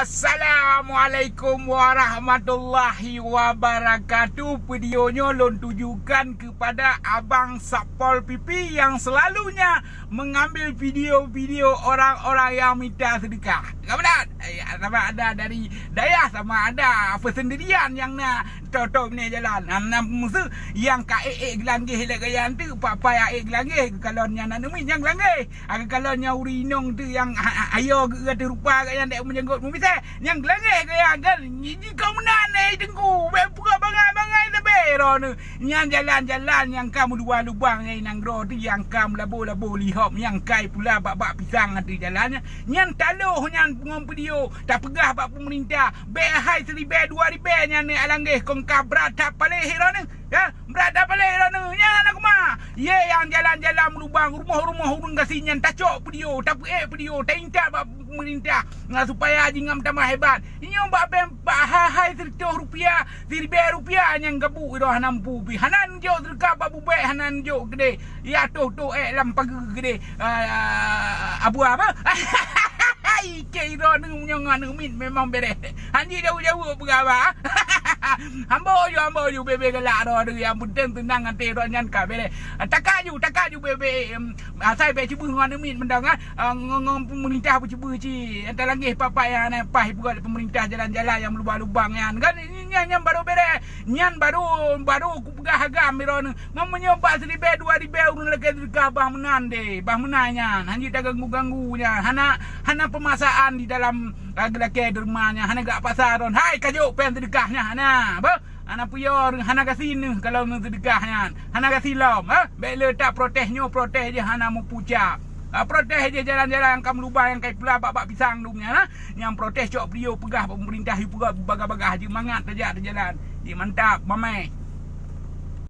Assalamualaikum warahmatullahi wabarakatuh. Videonya lon tujukan kepada Abang Satpol PP yang selalunya mengambil video-video orang-orang yang minta sedekah. Tak benar? Sama ada dari daya, sama ada persendirian yang nak tutup ni jalan. Musuh yang kae gelanggih lek gaya tu, papai ae gelanggih kalau nya nak nemi yang gelanggih. Kalau nya urinong tu yang ayo kata rupa gaya dak menjenggot misal yang gelanggih gaya kan ni kau menanai tengku buka bangai-bangai lebero ni yang jalan-jalan yang kamu dua lubang yang gro tu yang kamu labo-labo lihop yang kai pula bak-bak pisang ada jalannya yang taluh yang pengom video tak pegah bak pemerintah behai 1000 2000 yang ni alanggih kongka berata paleh hero ni ya berata paleh hero ni yang nak mah ye yang jalan-jalan lubang rumah-rumah urung gasinyan tacok video tak video tak ingat bak pemerintah supaya jingam tambah hebat. Inyo bak hai rupiah, 1000 rupiah yang gabu dah nampu pi. Hanan jo serka babu baik hanan jo gede. Ya tu lam pagi gede. Abu apa? Hai kira nu nyongan min memang beres. Hanji jauh-jauh berapa? Hambo ju bebe galak dah yang penting tenang ante ro nyan ka bere. Takak ju bebe asai be cuba ngan min mendang ngong pemerintah cuba ci anta lagi papa yang pas buat pemerintah jalan-jalan yang lubang-lubang kan nyan baru bere nyan baru ku pegah harga miro ni mamanya 1000 2000 urun lagi dekat bah menande bah menanya hanji tak ganggu nya hana pemasaan di dalam gelake dermanya hana gak pasaron hai kajuk pen sedekahnya hana apa ana puyor hana kasin kalau nu sedekahnya hana kasilom bela tak protesnya protes je hana mu pucak protes je jalan-jalan kamu lubang yang kai pula bak pisang dumnya yang protes cok beliau pegah pemerintah pegah bagah-bagah je mangat saja jalan di mantap mamai.